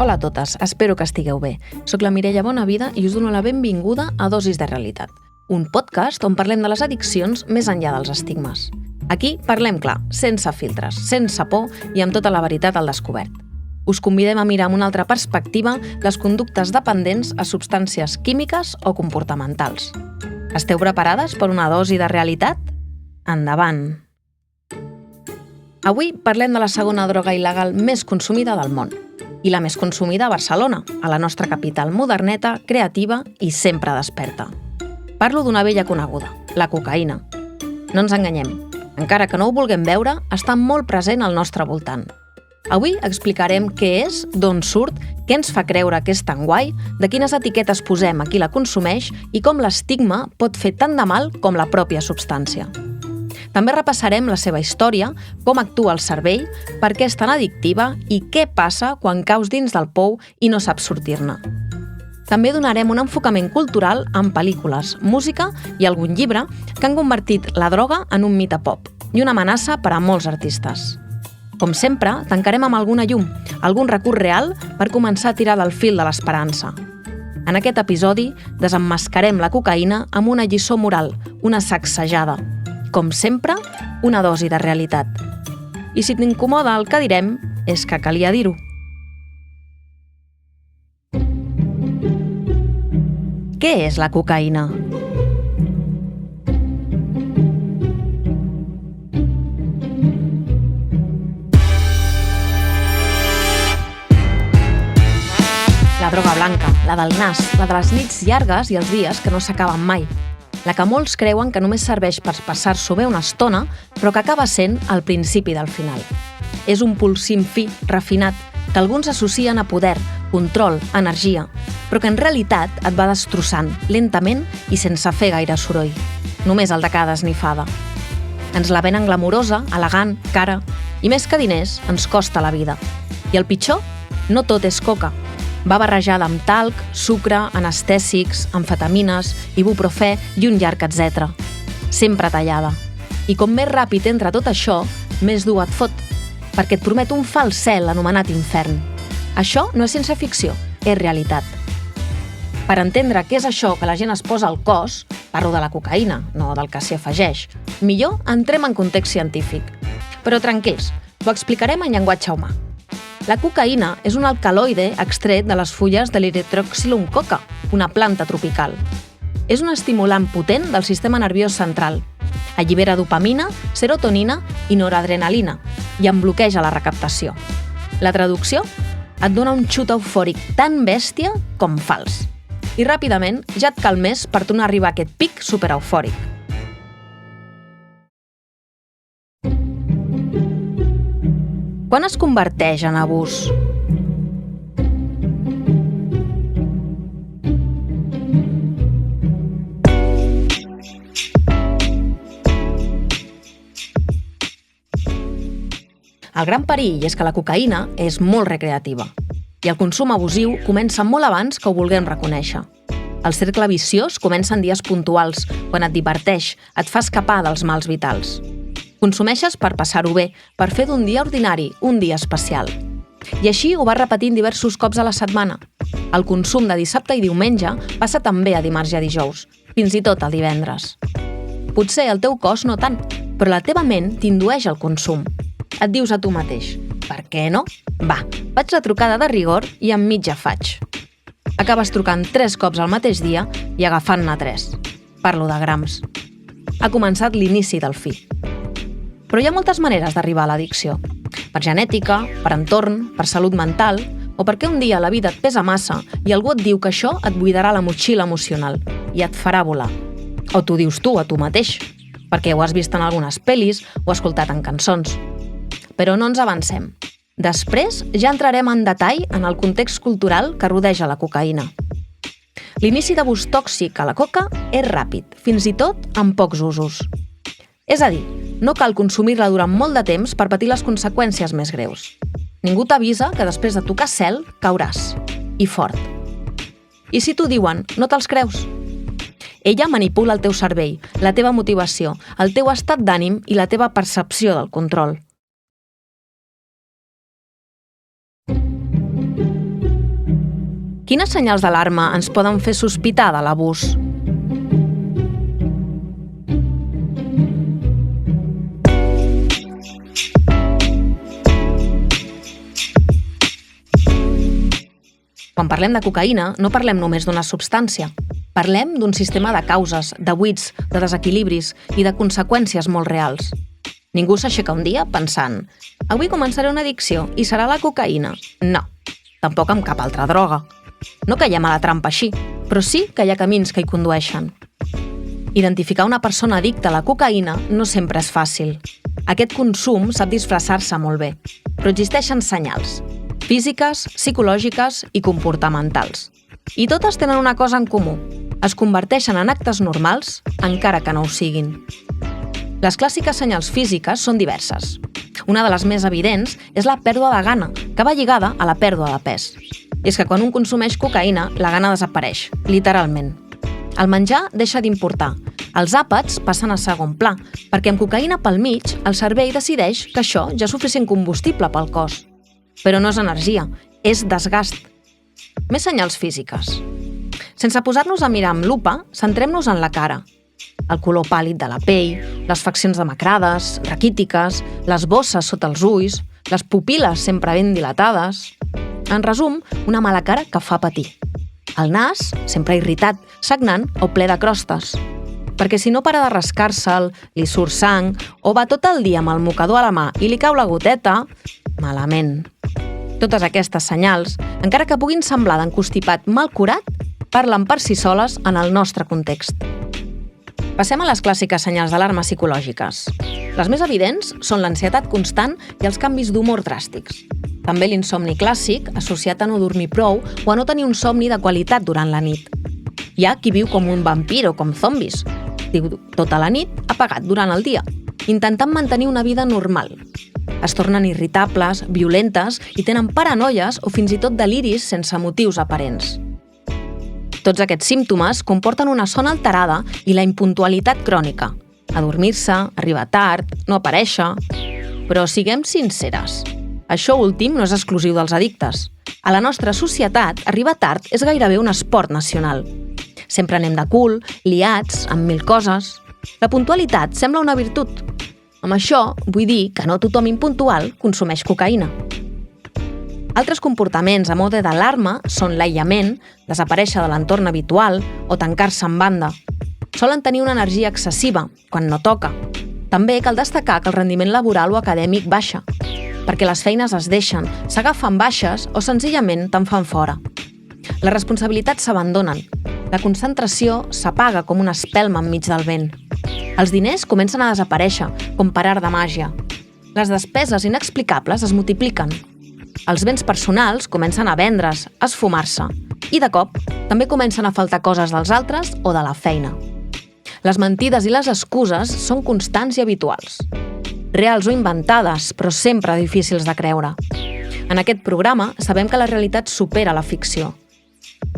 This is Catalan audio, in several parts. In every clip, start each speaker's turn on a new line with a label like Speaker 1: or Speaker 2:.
Speaker 1: Hola a totes, espero que estigueu bé. Soc la Mireia Bonavida i us dono la benvinguda a Dosis de Realitat, un podcast on parlem de les addiccions més enllà dels estigmes. Aquí parlem clar, sense filtres, sense por i amb tota la veritat al descobert. Us convidem a mirar amb una altra perspectiva les conductes dependents a substàncies químiques o comportamentals. Esteu preparades per una dosi de realitat? Endavant! Avui parlem de la segona droga il·legal més consumida del món i la més consumida a Barcelona, a la nostra capital moderneta, creativa i sempre desperta. Parlo d'una vella coneguda, la cocaïna. No ens enganyem, encara que no ho vulguem veure, està molt present al nostre voltant. Avui explicarem què és, d'on surt, què ens fa creure que és tan guai, de quines etiquetes posem a qui la consumeix i com l'estigma pot fer tant de mal com la pròpia substància. També repassarem la seva història, com actua el cervell, per què és tan addictiva i què passa quan caus dins del pou i no saps sortir-ne. També donarem un enfocament cultural amb pel·lícules, música i algun llibre que han convertit la droga en un mite pop i una amenaça per a molts artistes. Com sempre, tancarem amb alguna llum, algun recurs real per començar a tirar del fil de l'esperança. En aquest episodi desemmascarem la cocaïna amb una lliçó moral, una sacsejada. Com sempre, una dosi de realitat. I si t'incomoda el que direm, és que calia dir-ho. Què és la cocaïna? La droga blanca, la del nas, la de les nits llargues i els dies que no s'acaben mai. La que molts creuen que només serveix per passar-s'ho bé una estona, però que acaba sent el principi del final. És un polsim fi, refinat, que alguns associen a poder, control, energia, però que en realitat et va destrossant, lentament i sense fer gaire soroll. Només el de cada esnifada. Ens la venen glamurosa, elegant, cara, i més que diners, ens costa la vida. I el pitjor? No tot és coca. Va barrejada amb talc, sucre, anestèsics, amfetamines, ibuprofè i un llarg etc. Sempre tallada. I com més ràpid entra tot això, més dur et fot, perquè et promet un fals cel anomenat infern. Això no és ciència-ficció, és realitat. Per entendre què és això que la gent es posa al cos, parlo de la cocaïna, no del que s'hi afegeix, millor entrem en context científic. Però tranquils, ho explicarem en llenguatge humà. La cocaïna és un alcaloide extret de les fulles de l'Erythrocylum coca, una planta tropical. És un estimulant potent del sistema nerviós central. Allibera dopamina, serotonina i noradrenalina i en bloqueja la recaptació. La traducció? Et dona un xut eufòric tan bèstia com fals. I ràpidament ja et cal més per tornar a arribar a aquest pic supereufòric. Quan es converteix en abús? El gran perill és que la cocaïna és molt recreativa i el consum abusiu comença molt abans que ho vulguem reconèixer. El cercle viciós comença en dies puntuals, quan et diverteix, et fa escapar dels mals vitals. Consumeixes per passar-ho bé, per fer d'un dia ordinari un dia especial. I així ho vas repetint diversos cops a la setmana. El consum de dissabte i diumenge passa també a dimarts i a dijous, fins i tot al divendres. Potser el teu cos no tant, però la teva ment t'indueix al consum. Et dius a tu mateix, per què no? Va, faig la trucada de rigor i en mitja faig. Acabes trucant 3 cops al mateix dia i agafant-ne 3. Parlo de grams. Ha començat l'inici del fi. Però hi ha moltes maneres d'arribar a l'addicció. Per genètica, per entorn, per salut mental, o perquè un dia la vida et pesa massa i algú et diu que això et buidarà la motxilla emocional i et farà volar. O t'ho dius tu a tu mateix, perquè ho has vist en algunes pel·lis o escoltat en cançons. Però no ens avancem. Després ja entrarem en detall en el context cultural que rodeja la cocaïna. L'inici d'abús tòxic a la coca és ràpid, fins i tot amb pocs usos. És a dir, no cal consumir-la durant molt de temps per patir les conseqüències més greus. Ningú t'avisa que després de tocar cel cauràs. I fort. I si t'ho diuen, no te'ls creus? Ella manipula el teu cervell, la teva motivació, el teu estat d'ànim i la teva percepció del control. Quines senyals d'alarma ens poden fer sospitar de l'abús? Quan parlem de cocaïna, no parlem només d'una substància. Parlem d'un sistema de causes, de buits, de desequilibris i de conseqüències molt reals. Ningú s'aixeca un dia pensant «Avui començaré una addicció i serà la cocaïna». No, tampoc amb cap altra droga. No caiem a la trampa així, però sí que hi ha camins que hi condueixen. Identificar una persona addicta a la cocaïna no sempre és fàcil. Aquest consum sap disfressar-se molt bé, però existeixen senyals físiques, psicològiques i comportamentals. I totes tenen una cosa en comú. Es converteixen en actes normals, encara que no ho siguin. Les clàssiques senyals físiques són diverses. Una de les més evidents és la pèrdua de gana, que va lligada a la pèrdua de pes. I és que quan un consumeix cocaïna, la gana desapareix, literalment. El menjar deixa d'importar. Els àpats passen a segon pla, perquè amb cocaïna pel mig, el cervell decideix que això ja és suficient combustible pel cos. Però no és energia, és desgast. Més senyals físiques. Sense posar-nos a mirar amb lupa, centrem-nos en la cara. El color pàl·lid de la pell, les faccions demacrades, raquítiques, les bosses sota els ulls, les pupil·les sempre ben dilatades. En resum, una mala cara que fa patir. El nas, sempre irritat, sagnant o ple de crostes. Perquè si no para de rascar-se'l, li surt sang, o va tot el dia amb el mocador a la mà i li cau la goteta, malament. Totes aquestes senyals, encara que puguin semblar d'encostipat mal curat, parlen per si soles en el nostre context. Passem a les clàssiques senyals d'alarma psicològiques. Les més evidents són l'ansietat constant i els canvis d'humor dràstics. També l'insomni clàssic, associat a no dormir prou o a no tenir un somni de qualitat durant la nit. Hi ha qui viu com un vampir o com zombis. Viu tota la nit apagat durant el dia, intentant mantenir una vida normal. Es tornen irritables, violentes i tenen paranoies o fins i tot deliris sense motius aparents. Tots aquests símptomes comporten una son alterada i la impuntualitat crònica. Adormir-se, arribar tard, no aparèixer... Però siguem sinceres. Això últim no és exclusiu dels addictes. A la nostra societat, arribar tard és gairebé un esport nacional. Sempre anem de cul, liats, amb mil coses... La puntualitat sembla una virtut. Amb això vull dir que no tothom impuntual consumeix cocaïna. Altres comportaments a mode d'alarma són l'aïllament, desaparèixer de l'entorn habitual o tancar-se en banda. Solen tenir una energia excessiva, quan no toca. També cal destacar que el rendiment laboral o acadèmic baixa, perquè les feines es deixen, s'agafen baixes o senzillament te'n fan fora. Les responsabilitats s'abandonen. La concentració s'apaga com una espelma enmig del vent. Els diners comencen a desaparèixer, com per art de màgia. Les despeses inexplicables es multipliquen. Els béns personals comencen a vendre's, a esfumar-se. I de cop, també comencen a faltar coses dels altres o de la feina. Les mentides i les excuses són constants i habituals. Reals o inventades, però sempre difícils de creure. En aquest programa sabem que la realitat supera la ficció.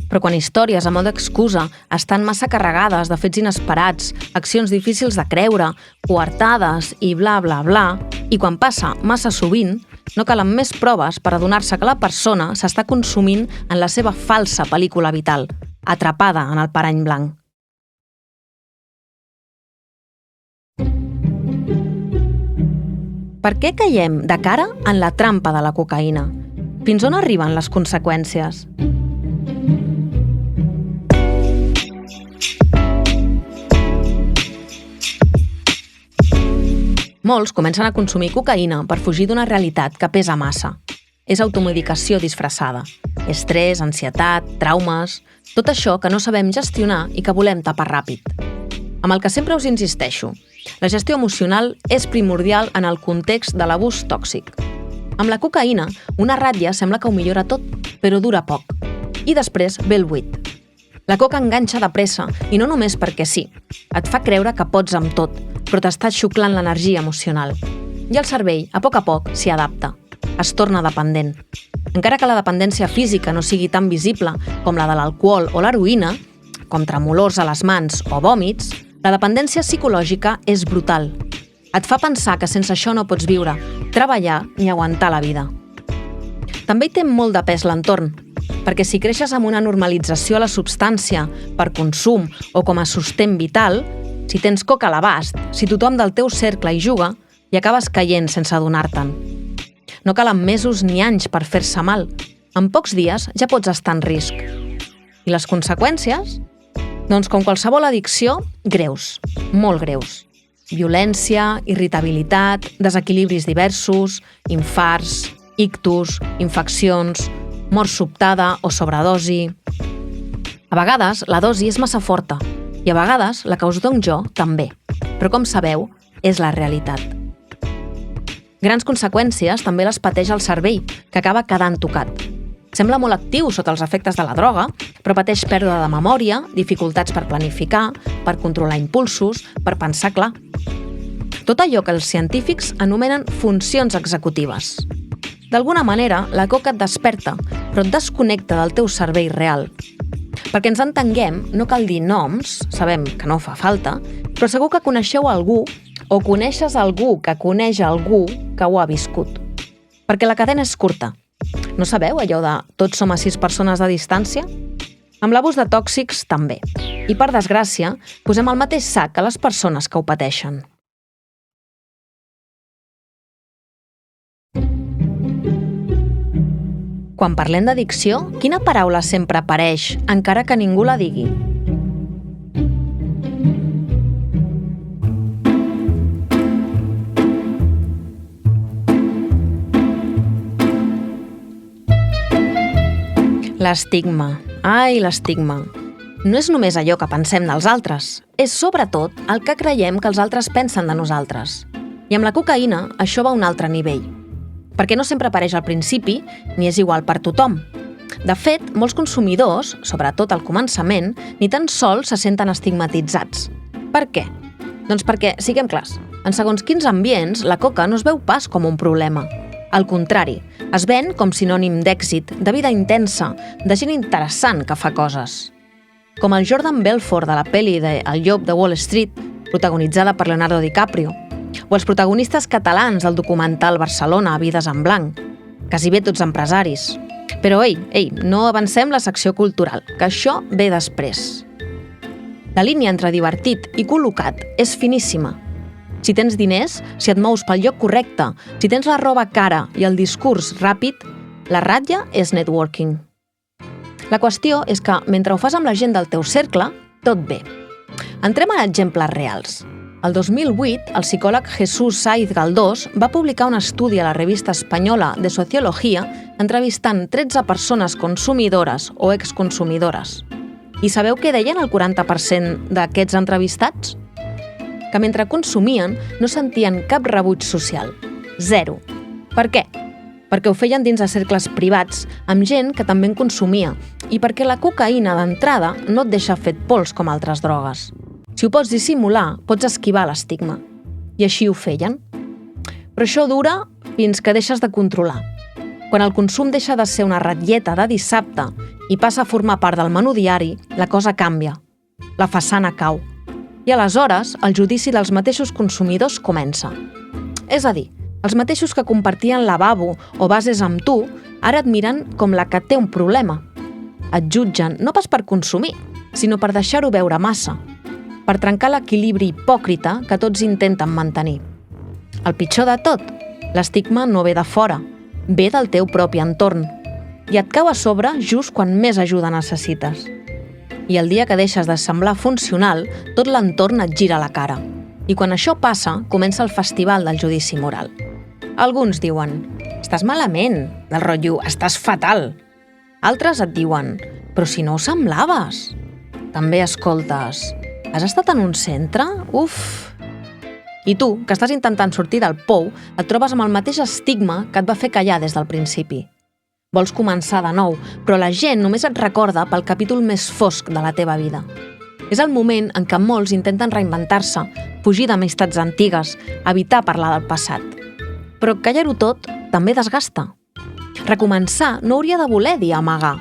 Speaker 1: Però quan històries a mode d'excusa estan massa carregades de fets inesperats, accions difícils de creure, coartades i bla bla bla, i quan passa massa sovint, no calen més proves per adonar-se que la persona s'està consumint en la seva falsa pel·lícula vital, atrapada en el parany blanc. Per què caiem de cara en la trampa de la cocaïna? Fins on arriben les conseqüències? Molts comencen a consumir cocaïna per fugir d'una realitat que pesa massa. És automedicació disfressada. Estrès, ansietat, traumes... Tot això que no sabem gestionar i que volem tapar ràpid. Amb el que sempre us insisteixo, la gestió emocional és primordial en el context de l'abús tòxic. Amb la cocaïna, una ratlla sembla que ho millora tot, però dura poc. I després ve el buit. La coca enganxa de pressa, i no només perquè sí. Et fa creure que pots amb tot, però t'està xuclant l'energia emocional. I el cervell, a poc, s'hi adapta. Es torna dependent. Encara que la dependència física no sigui tan visible com la de l'alcohol o l'heroïna, com tremolors a les mans o vòmits, la dependència psicològica és brutal. Et fa pensar que sense això no pots viure, treballar ni aguantar la vida. També hi té molt de pes l'entorn. perquè si creixes amb una normalització a la substància per consum o com a sostén vital, si tens coca a l'abast, si tothom del teu cercle hi juga, i acabes caient sense adonar-te'n. No calen mesos ni anys per fer-se mal. En pocs dies ja pots estar en risc. I les conseqüències? Doncs com qualsevol addicció, greus, molt greus. Violència, irritabilitat, desequilibris diversos, infarts, ictus, infeccions, mort sobtada o sobredosi. A vegades la dosi és massa forta i a vegades la que us dono jo també. Però com sabeu, és la realitat. Grans conseqüències també les pateix el cervell, que acaba quedant tocat. Sembla molt actiu sota els efectes de la droga, però pateix pèrdua de memòria, dificultats per planificar, per controlar impulsos, per pensar clar. Tot allò que els científics anomenen funcions executives. D'alguna manera, la coca et desperta, però et desconnecta del teu cervell real. Perquè ens entenguem, no cal dir noms, sabem que no fa falta, però segur que coneixeu algú o coneixes algú que coneix algú que ho ha viscut. Perquè la cadena és curta. No sabeu allò de tots som a 6 persones de distància? Amb l'abús de tòxics també. I per desgràcia, posem al mateix sac a les persones que ho pateixen. Quan parlem d'addicció, quina paraula sempre apareix, encara que ningú la digui? L'estigma. Ai, l'estigma. No és només allò que pensem dels altres, és sobretot el que creiem que els altres pensen de nosaltres. I amb la cocaïna això va a un altre nivell. Perquè no sempre apareix al principi, ni és igual per tothom. De fet, molts consumidors, sobretot al començament, ni tan sols se senten estigmatitzats. Per què? Doncs perquè, siguem clars, en segons quins ambients la coca no es veu pas com un problema. Al contrari, es ven com sinònim d'èxit, de vida intensa, de gent interessant que fa coses. Com el Jordan Belfort de la pel·li de El llop de Wall Street, protagonitzada per Leonardo DiCaprio, o els protagonistes catalans del documental Barcelona, Vides en blanc, quasi bé tots empresaris. Però no avancem la secció cultural, que això ve després. La línia entre divertit i col·locat és finíssima. Si tens diners, si et mous pel lloc correcte, si tens la roba cara i el discurs ràpid, la ratlla és networking. La qüestió és que, mentre ho fas amb la gent del teu cercle, tot bé. Entrem a exemples reals. El 2008, el psicòleg Jesús Saiz Galdós va publicar un estudi a la revista espanyola de Sociología entrevistant 13 persones consumidores o exconsumidores. I sabeu què deien el 40% d'aquests entrevistats? Que mentre consumien no sentien cap rebuig social. 0. Per què? Perquè ho feien dins de cercles privats, amb gent que també en consumia, i perquè la cocaïna d'entrada no et deixa fet pols com altres drogues. Si ho pots dissimular, pots esquivar l'estigma. I així ho feien. Però això dura fins que deixes de controlar. Quan el consum deixa de ser una ratlleta de dissabte i passa a formar part del menú diari, la cosa canvia. La façana cau. I aleshores el judici dels mateixos consumidors comença. És a dir, els mateixos que compartien lavabo o bases amb tu, ara et miren com la que té un problema. Et jutgen no pas per consumir, sinó per deixar-ho veure massa, per trencar l'equilibri hipòcrita que tots intenten mantenir. El pitjor de tot, l'estigma no ve de fora, ve del teu propi entorn, i et cau a sobre just quan més ajuda necessites. I el dia que deixes de semblar funcional, tot l'entorn et gira la cara. I quan això passa, comença el festival del judici moral. Alguns diuen, estàs malament, del rotllo, estàs fatal. Altres et diuen, però si no ho semblaves. També escoltes, has estat en un centre? Uf! I tu, que estàs intentant sortir del pou, et trobes amb el mateix estigma que et va fer callar des del principi. Vols començar de nou, però la gent només et recorda pel capítol més fosc de la teva vida. És el moment en què molts intenten reinventar-se, fugir d'amistats antigues, evitar parlar del passat. Però callar-ho tot també desgasta. Recomençar no hauria de voler dir amagar.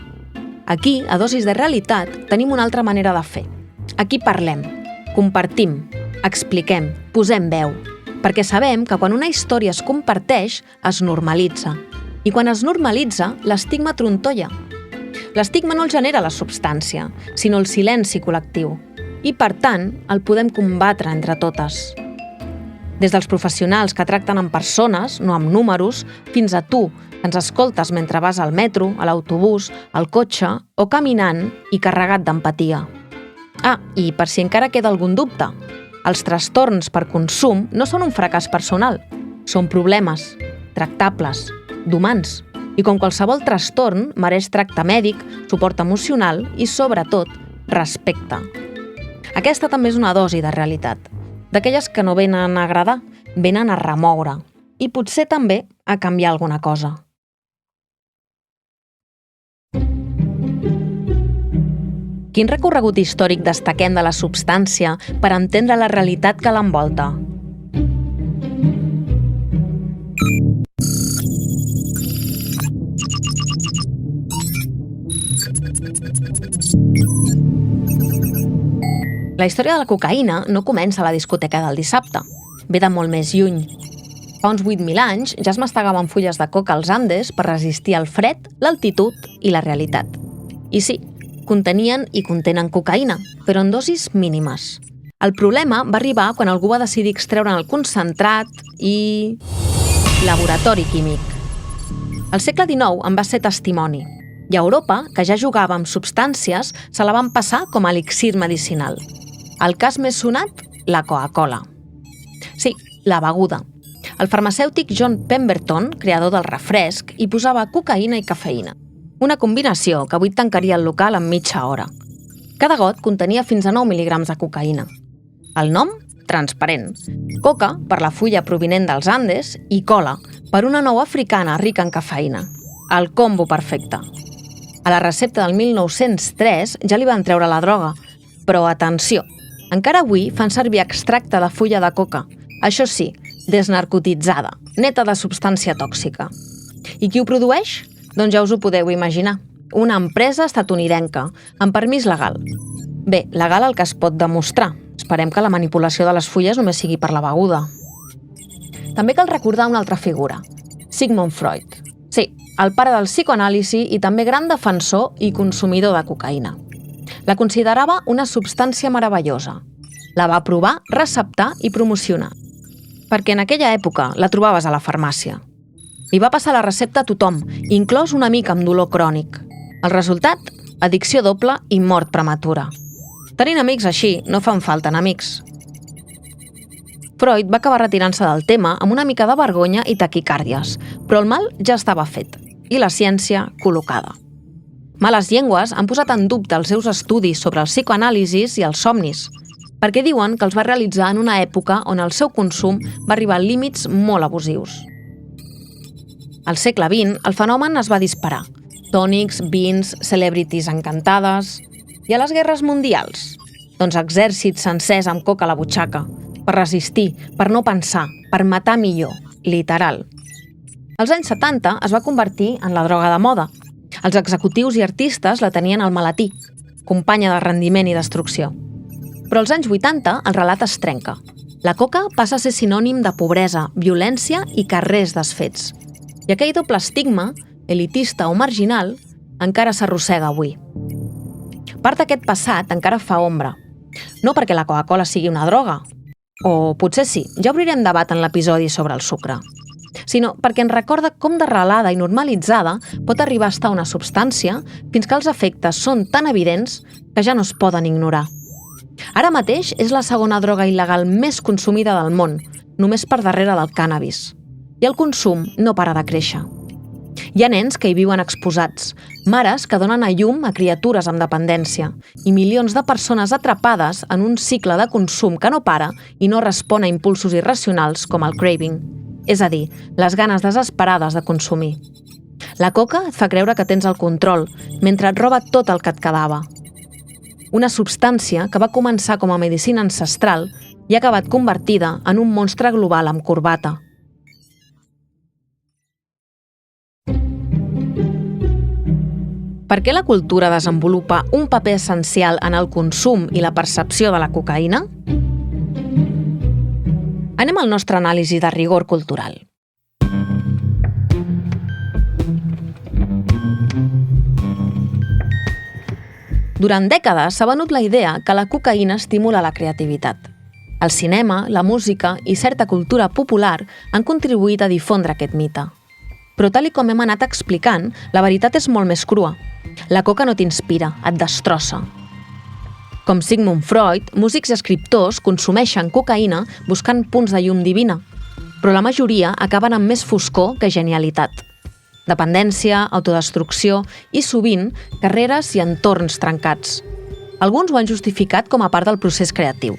Speaker 1: Aquí, a Dosis de Realitat, tenim una altra manera de fer. Aquí parlem, compartim, expliquem, posem veu, perquè sabem que quan una història es comparteix, es normalitza. I quan es normalitza, l'estigma trontolla. L'estigma no el genera la substància, sinó el silenci col·lectiu. I, per tant, el podem combatre entre totes. Des dels professionals que tracten amb persones, no amb números, fins a tu, que ens escoltes mentre vas al metro, a l'autobús, al cotxe o caminant i carregat d'empatia. I per si encara queda algun dubte, els trastorns per consum no són un fracàs personal, són problemes, tractables, d'humans, i com qualsevol trastorn mereix tracte mèdic, suport emocional i, sobretot, respecte. Aquesta també és una dosi de realitat, d'aquelles que no venen a agradar, venen a remoure i potser també a canviar alguna cosa. Quin recorregut històric destaquem de la substància per entendre la realitat que l'envolta? La història de la cocaïna no comença a la discoteca del dissabte. Ve de molt més lluny. Fa uns 8.000 anys ja es mastegaven fulles de coca als Andes per resistir el fred, l'altitud i la realitat. I sí, contenien i contenen cocaïna, però en dosis mínimes. El problema va arribar quan algú va decidir extreure'n el concentrat i... laboratori químic. El segle XIX en va ser testimoni, i a Europa, que ja jugava amb substàncies, se la van passar com a elixir medicinal. El cas més sonat, la Coca-Cola. Sí, la beguda. El farmacèutic John Pemberton, creador del refresc, hi posava cocaïna i cafeïna. Una combinació que avui tancaria el local en mitja hora. Cada got contenia fins a 9 mil·lígrams de cocaïna. El nom? Transparent. Coca, per la fulla provinent dels Andes, i cola, per una nou africana rica en cafeïna. El combo perfecte. A la recepta del 1903 ja li van treure la droga, però atenció, encara avui fan servir extracte de fulla de coca, això sí, desnarcotitzada, neta de substància tòxica. I qui ho produeix? Doncs ja us ho podeu imaginar, una empresa estatunidenca, amb permís legal. Bé, legal el que es pot demostrar. Esperem que la manipulació de les fulles només sigui per la beguda. També cal recordar una altra figura, Sigmund Freud. Sí, el pare del psicoanàlisi i també gran defensor i consumidor de cocaïna. La considerava una substància meravellosa. La va provar, receptar i promocionar. Perquè en aquella època la trobaves a la farmàcia. Li va passar la recepta a tothom, inclòs un amic amb dolor crònic. El resultat? Addicció doble i mort prematura. Tenint amics així, no fan falta enemics. Freud va acabar retirant-se del tema amb una mica de vergonya i taquicàrdies, però el mal ja estava fet, i la ciència col·locada. Males llengües han posat en dubte els seus estudis sobre els psicoanàlisis i els somnis, perquè diuen que els va realitzar en una època on el seu consum va arribar a límits molt abusius. Al segle XX, el fenomen es va disparar. Tònics, vins, celebrities encantades... I a les guerres mundials? Doncs exèrcits sencers amb coca a la butxaca, per resistir, per no pensar, per matar millor, literal. Als anys 70 es va convertir en la droga de moda. Els executius i artistes la tenien al maletí, companya de rendiment i destrucció. Però als anys 80 el relat es trenca. La coca passa a ser sinònim de pobresa, violència i carrers desfets. I aquell doble estigma, elitista o marginal, encara s'arrossega avui. Part d'aquest passat encara fa ombra. No perquè la Coca-Cola sigui una droga, o potser sí, ja obrirem debat en l'episodi sobre el sucre, sinó perquè ens recorda com d'arrelada i normalitzada pot arribar a estar una substància fins que els efectes són tan evidents que ja no es poden ignorar. Ara mateix és la segona droga il·legal més consumida del món, només per darrere del cànnabis. I el consum no para de créixer. Hi ha nens que hi viuen exposats, mares que donen a llum a criatures amb dependència i milions de persones atrapades en un cicle de consum que no para i no respon a impulsos irracionals com el craving, és a dir, les ganes desesperades de consumir. La coca et fa creure que tens el control, mentre et roba tot el que et quedava. Una substància que va començar com a medicina ancestral i ha acabat convertida en un monstre global amb corbata. Per què la cultura desenvolupa un paper essencial en el consum i la percepció de la cocaïna? Anem al nostre anàlisi de rigor cultural. Durant dècades s'ha venut la idea que la cocaïna estimula la creativitat. El cinema, la música i certa cultura popular han contribuït a difondre aquest mite. Però tal com hem anat explicant, la veritat és molt més crua. La coca no t'inspira, et destrossa. Com Sigmund Freud, músics i escriptors consumeixen cocaïna buscant punts de llum divina, però la majoria acaben amb més foscor que genialitat. Dependència, autodestrucció i, sovint, carreres i entorns trencats. Alguns ho han justificat com a part del procés creatiu.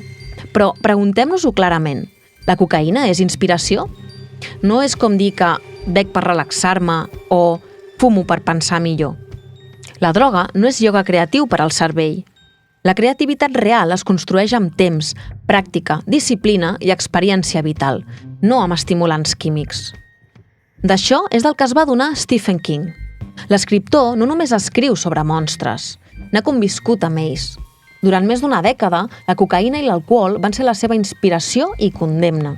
Speaker 1: Però preguntem-nos-ho clarament. La cocaïna és inspiració? No és com dir que bec per relaxar-me o fumo per pensar millor. La droga no és ioga creatiu per al cervell. La creativitat real es construeix amb temps, pràctica, disciplina i experiència vital, no amb estimulants químics. D'això és del que es va adonar Stephen King. L'escriptor no només escriu sobre monstres, n'ha conviscut amb ells. Durant més d'una dècada, la cocaïna i l'alcohol van ser la seva inspiració i condemna.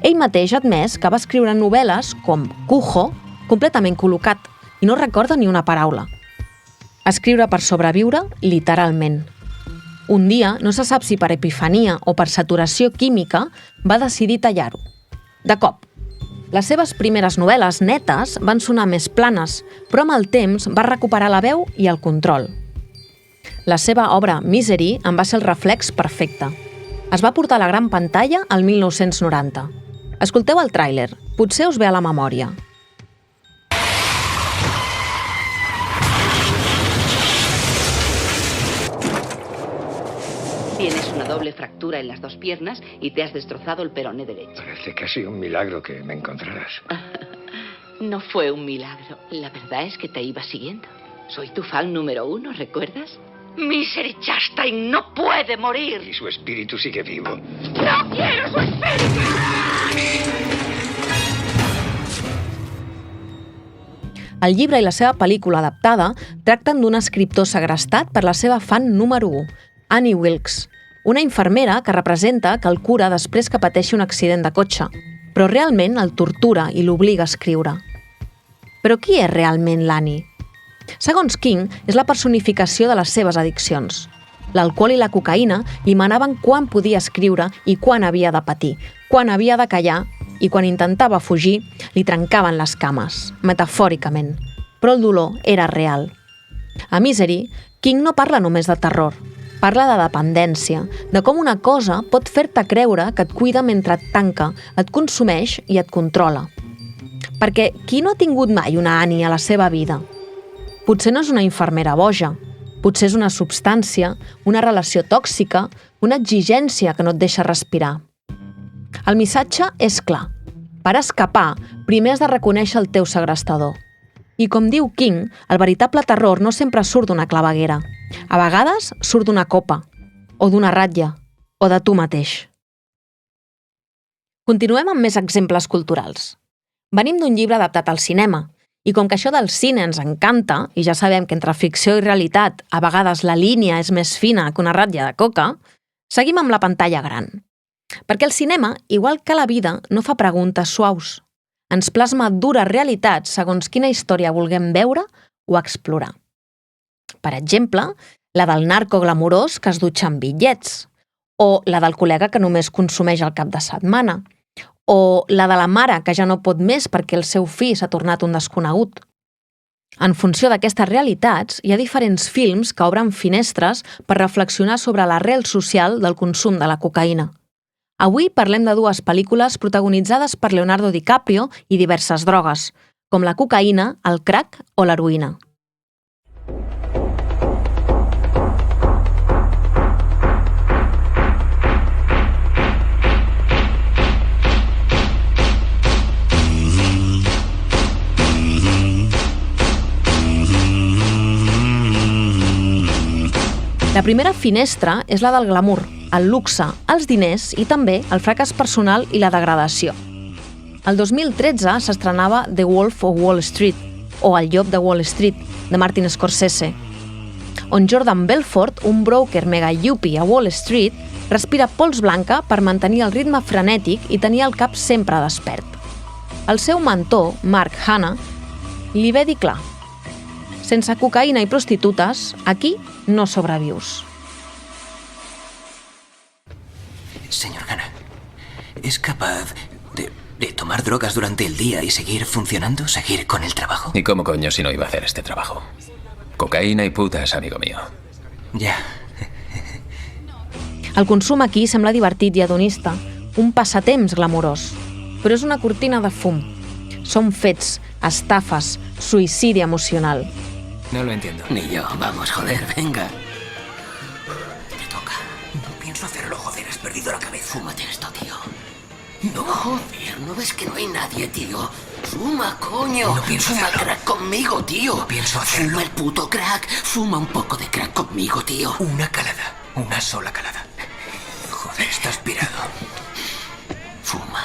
Speaker 1: Ell mateix ha admès que va escriure novel·les com Cujo, completament col·locat, i no recorda ni una paraula. Escriure per sobreviure, literalment. Un dia, no se sap si per epifania o per saturació química, va decidir tallar-ho. De cop. Les seves primeres novel·les netes van sonar més planes, però amb el temps va recuperar la veu i el control. La seva obra Misery en va ser el reflex perfecte. Es va portar a la gran pantalla el 1990. Escolteu el tràiler, potser us ve a la memòria.
Speaker 2: Tienes una doble fractura en las dos piernas y te has destrozado el peroné derecho.
Speaker 3: Parece casi un milagro que me encontraras.
Speaker 2: No fue un milagro. La verdad es que te iba siguiendo. Soy tu fan número 1, ¿recuerdas? Misery Chastain no puede morir.
Speaker 3: Y su espíritu sigue vivo.
Speaker 2: ¡No quiero su espíritu!
Speaker 1: El llibre i la seva pel·lícula adaptada tracten d'un escriptor segrestat per la seva fan número 1, Annie Wilkes, una infermera que representa que el cura després que pateixi un accident de cotxe, però realment el tortura i l'obliga a escriure. Però qui és realment l'Annie? Segons King, és la personificació de les seves addiccions. L'alcohol i la cocaïna li manaven quan podia escriure i quan havia de patir, quan havia de callar i quan intentava fugir li trencaven les cames, metafòricament. Però el dolor era real. A Misery, King no parla només de terror. Parla de dependència, de com una cosa pot fer-te creure que et cuida mentre et tanca, et consumeix i et controla. Perquè qui no ha tingut mai una Annie a la seva vida? Potser no és una infermera boja, potser és una substància, una relació tòxica, una exigència que no et deixa respirar. El missatge és clar. Per escapar, primer has de reconèixer el teu segrestador. I com diu King, el veritable terror no sempre surt d'una claveguera. A vegades surt d'una copa, o d'una ratlla, o de tu mateix. Continuem amb més exemples culturals. Venim d'un llibre adaptat al cinema, i com que això del cine ens encanta, i ja sabem que entre ficció i realitat a vegades la línia és més fina que una ratlla de coca, seguim amb la pantalla gran. Perquè el cinema, igual que la vida, no fa preguntes suaus. Ens plasma dures realitats segons quina història vulguem veure o explorar. Per exemple, la del narco glamurós que es dutxa amb bitllets, o la del col·lega que només consumeix el cap de setmana, o la de la mare que ja no pot més perquè el seu fill s'ha tornat un desconegut. En funció d'aquestes realitats, hi ha diferents films que obren finestres per reflexionar sobre l'arrel social del consum de la cocaïna. Avui parlem de dues pel·lícules protagonitzades per Leonardo DiCaprio i diverses drogues, com la cocaïna, el crack o l'heroïna. La primera finestra és la del glamour, el luxe, els diners i també el fracàs personal i la degradació. El 2013 s'estrenava The Wolf of Wall Street, o El llop de Wall Street, de Martin Scorsese, on Jordan Belfort, un broker mega yuppie a Wall Street, respira pols blanca per mantenir el ritme frenètic i tenir el cap sempre despert. El seu mentor, Mark Hanna, li ve dir clar: Sense cocaïna i prostitutes, aquí no sobrevius.
Speaker 4: Señor Gana, ¿es capaz de tomar drogas durante el día y seguir funcionando, seguir con el trabajo?
Speaker 5: ¿Y cómo coño si no iba a hacer este trabajo? Cocaïna i putas, amigo mío.
Speaker 4: Ja.
Speaker 1: El consum aquí sembla divertit i hedonista, un passatemps glamurós, però és una cortina de fum. Són fets, estafes, suïcidi emocional.
Speaker 4: No lo entiendo.
Speaker 6: Ni yo. Vamos, joder, venga.
Speaker 4: Te toca. No pienso hacerlo, joder, has perdido la cabeza.
Speaker 6: Fúmate esto, tío. No, joder, ¿no ves que no hay nadie, tío? Fuma, coño.
Speaker 4: No pienso
Speaker 6: Fuma
Speaker 4: hacerlo.
Speaker 6: crack conmigo, tío.
Speaker 4: No pienso hacerlo.
Speaker 6: Fuma el puto crack. Fuma un poco de crack conmigo, tío.
Speaker 4: Una calada. Una sola calada. Joder, estás pirado.
Speaker 6: Fuma.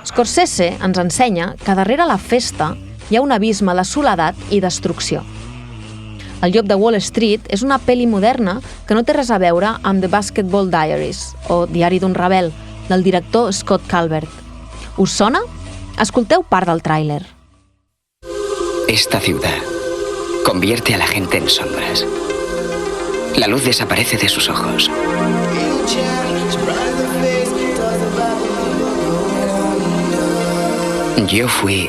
Speaker 1: Scorsese ens ensenya que darrere la festa hi ha un abisme de soledat i destrucció. El llop de Wall Street és una pel·li moderna que no té res a veure amb The Basketball Diaries, o Diari d'un rebel, del director Scott Calvert. Us sona? Escolteu part del tràiler.
Speaker 7: Esta ciudad convierte a la gente en sombras. La luz desaparece de sus ojos. Yo fui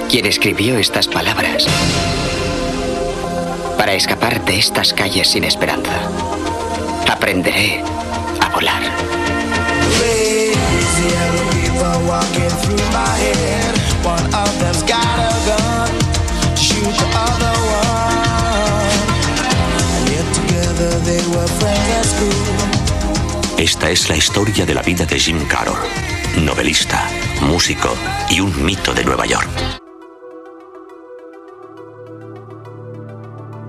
Speaker 7: quien escribió estas palabras para escapar de estas calles sin esperanza. Aprenderé a volar.
Speaker 8: Esta es la historia de la vida de Jim Carroll, novelista, músico y un mito de Nueva York.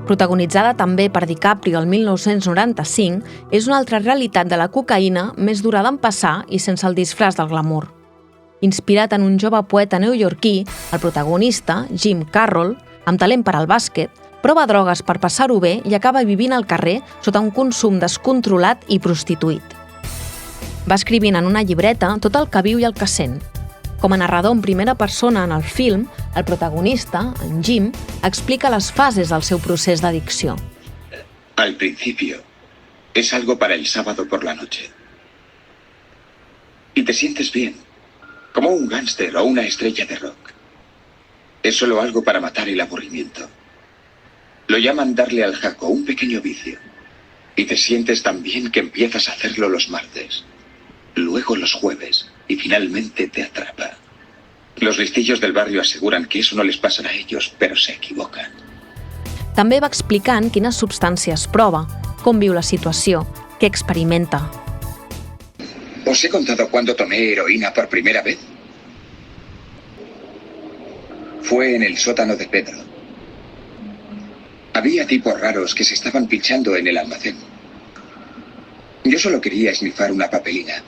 Speaker 1: Protagonitzada també per DiCaprio el 1995, és una altra realitat de la cocaïna més dura d'en passar i sense el disfraç del glamour. Inspirat en un jove poeta neoyorquí, el protagonista, Jim Carroll, amb talent per al bàsquet, prova drogues per passar-ho bé i acaba vivint al carrer sota un consum descontrolat i prostituït. Va escrivint en una llibreta tot el que viu i el que sent. Com a narrador en primera persona en el film, el protagonista, en Jim, explica les fases del seu procés d'addicció.
Speaker 9: Al principio, es algo para el sábado por la noche. Y te sientes bien, como un gángster o una estrella de rock. Es solo algo para matar el aburrimiento. Lo llaman darle al jaco, un pequeño vicio. Y te sientes tan bien que empiezas a hacerlo los martes, luego los jueves, y finalmente te atrapa. Los listillos del barrio aseguran que eso no les pasa a ellos, pero se equivocan.
Speaker 1: També va explicant quines substàncies prova, com viu la situació, què experimenta.
Speaker 9: ¿Os he contado cuándo tomé heroína por primera vez? Fue en el sótano de Pedro. Había tipos raros que se estaban pinchando en el almacén. Yo solo quería esnifar una papelina,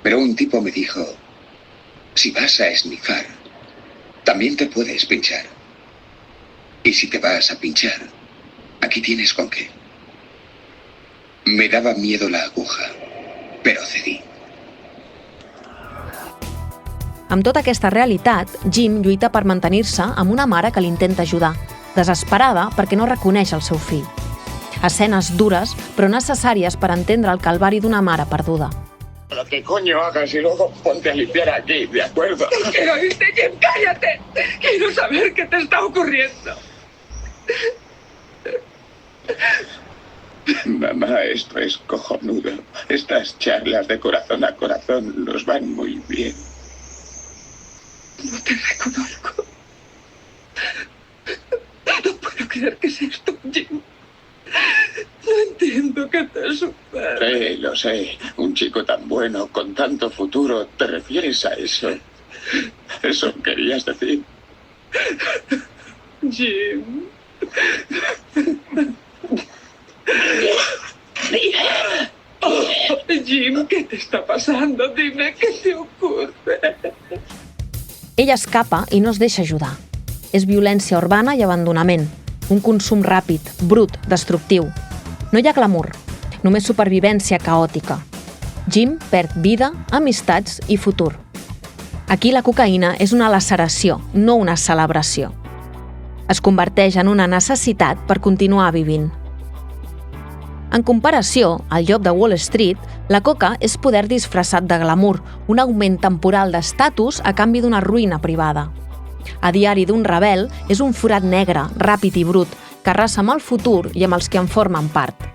Speaker 9: pero un tipo me dijo: si vas a esnifar, también te puedes pinchar. Y si te vas a pinchar, aquí tienes con qué. Me daba miedo la aguja, però cedí.
Speaker 1: Amb tota aquesta realitat, Jim lluita per mantenir-se amb una mare que l'intenta ajudar, desesperada perquè no reconeix el seu fill. Escenes dures, però necessàries per entendre el calvari d'una mare perduda.
Speaker 3: Lo que coño hagas y luego ponte a limpiar aquí, ¿de acuerdo?
Speaker 2: No quiero irte, Jim, cállate. Quiero saber qué te está ocurriendo.
Speaker 9: Mamá, esto es cojonudo. Estas charlas de corazón a corazón nos van muy bien.
Speaker 2: No te reconozco. No puedo creer que seas tú, Jim. No entiendo qué te sucede.
Speaker 9: Sí, lo sé. Un chico tan bueno, con tanto futuro. ¿Te refieres a eso? ¿Eso querías decir?
Speaker 2: Jim. Jim, ¿qué te está pasando? Dime, ¿qué te ocurre?
Speaker 1: Ella escapa i no es deixa ajudar. És violència urbana i abandonament, un consum ràpid, brut, destructiu. No hi ha glamour, només supervivència caòtica. Jim perd vida, amistats i futur. Aquí la cocaïna és una laceració, no una celebració. Es converteix en una necessitat per continuar vivint. En comparació, al llop de Wall Street, la coca és poder disfressat de glamour, un augment temporal d'estatus a canvi d'una ruïna privada. A Diari d'un rebel és un forat negre, ràpid i brut, que arrasa amb el futur i amb els que en formen part.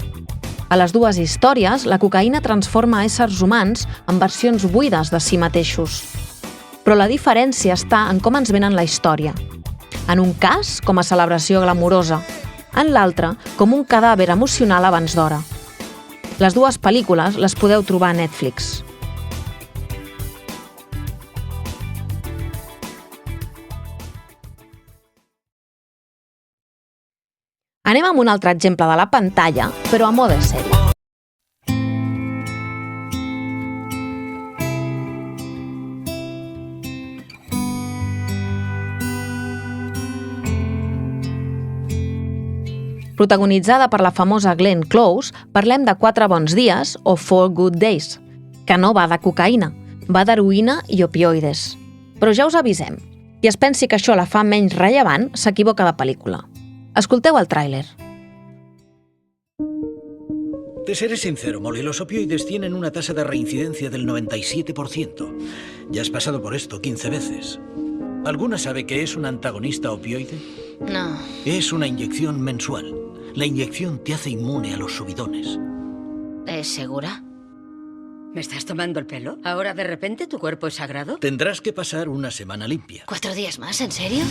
Speaker 1: A les dues històries, la cocaïna transforma éssers humans en versions buides de si mateixos. Però la diferència està en com ens venen la història. En un cas, com a celebració glamurosa, en l'altre, com un cadàver emocional abans d'hora. Les dues pel·lícules les podeu trobar a Netflix. Anem amb un altre exemple de la pantalla, però a mode sèrie. Protagonitzada per la famosa Glenn Close, parlem de 4 bons dies o 4 Good Days, que no va de cocaïna, va d'heroïna i opioides. Però ja us avisem, qui es pensi que això la fa menys rellevant s'equivoca de pel·lícula. Escolteu el tràiler.
Speaker 10: Te seré sincero, Molly, los opioides tienen una tasa de reincidencia del 97%. Ya has pasado por esto 15 veces. ¿Alguna sabe qué es un antagonista opioide?
Speaker 11: No.
Speaker 10: Es una inyección mensual. La inyección te hace inmune a los subidones.
Speaker 11: ¿Es segura? ¿Me estás tomando el pelo? ¿Ahora de repente tu cuerpo es sagrado?
Speaker 10: Tendrás que pasar una semana limpia.
Speaker 11: 4 días más, ¿en serio?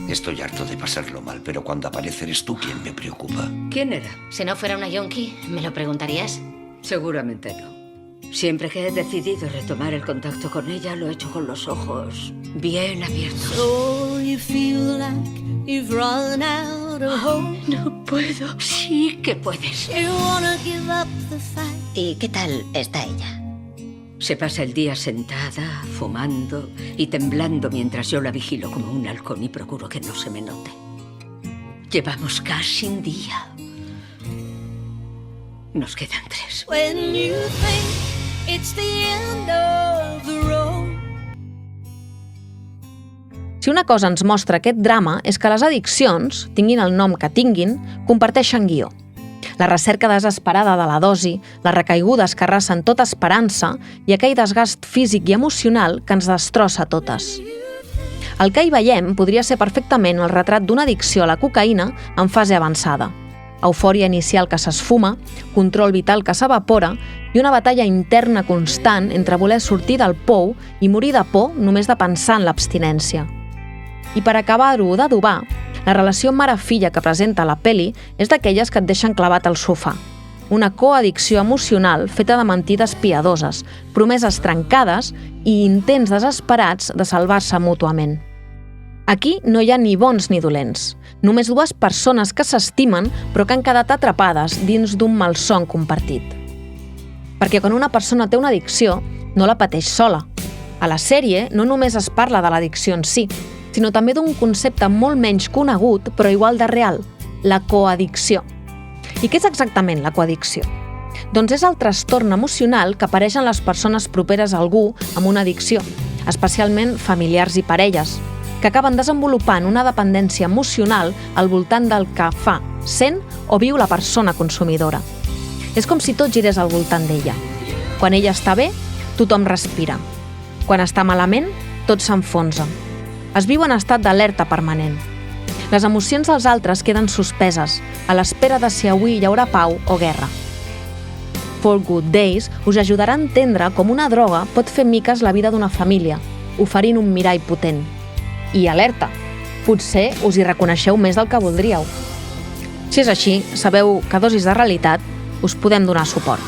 Speaker 8: Estoy harto de pasarlo mal, pero cuando aparece eres tú quien me preocupa.
Speaker 11: ¿Quién era? Si no fuera una yonki, ¿me lo preguntarías? Seguramente no. Siempre que he decidido retomar el contacto con ella, lo he hecho con los ojos bien abiertos.
Speaker 12: So you feel like you've run out of hope.
Speaker 11: No puedo. Sí que puedes.
Speaker 12: You wanna give up the fight.
Speaker 11: ¿Y qué tal está ella? Se pasa el día sentada, fumando y temblando mientras yo la vigilo como un halcón y procuro que no se me note. Llevamos casi un día. Nos quedan 3.
Speaker 12: When you think it's the end of the road.
Speaker 1: Si una cosa ens mostra aquest drama és que les addiccions, tinguin el nom que tinguin, comparteixen guió. La recerca desesperada de la dosi, les recaigudes que arrasen tota esperança i aquell desgast físic i emocional que ens destrossa totes. El que hi veiem podria ser perfectament el retrat d'una addicció a la cocaïna en fase avançada. Eufòria inicial que s'esfuma, control vital que s'evapora i una batalla interna constant entre voler sortir del pou i morir de por només de pensar en l'abstinència. I per acabar-ho d'adobar, la relació mare-filla que presenta la pel·li és d'aquelles que et deixen clavat al sofà. Una coaddicció emocional feta de mentides piadoses, promeses trencades i intents desesperats de salvar-se mútuament. Aquí no hi ha ni bons ni dolents, només 2 persones que s'estimen però que han quedat atrapades dins d'un malson compartit. Perquè quan una persona té una addicció, no la pateix sola. A la sèrie no només es parla de l'addicció en si, sinó també d'un concepte molt menys conegut però igual de real, la coaddicció. I què és exactament la coaddicció? Doncs és el trastorn emocional que apareix en les persones properes a algú amb una addicció, especialment familiars i parelles, que acaben desenvolupant una dependència emocional al voltant del que fa, sent o viu la persona consumidora. És com si tot girés al voltant d'ella. Quan ella està bé, tothom respira. Quan està malament, tot s'enfonsa. Es viu en estat d'alerta permanent. Les emocions dels altres queden suspeses, a l'espera de si avui hi haurà pau o guerra. 4 Good Days us ajudarà a entendre com una droga pot fer miques la vida d'una família, oferint un mirall potent. I alerta, potser us hi reconeixeu més del que voldríeu. Si és així, sabeu que a Dosis de Realitat us podem donar suport.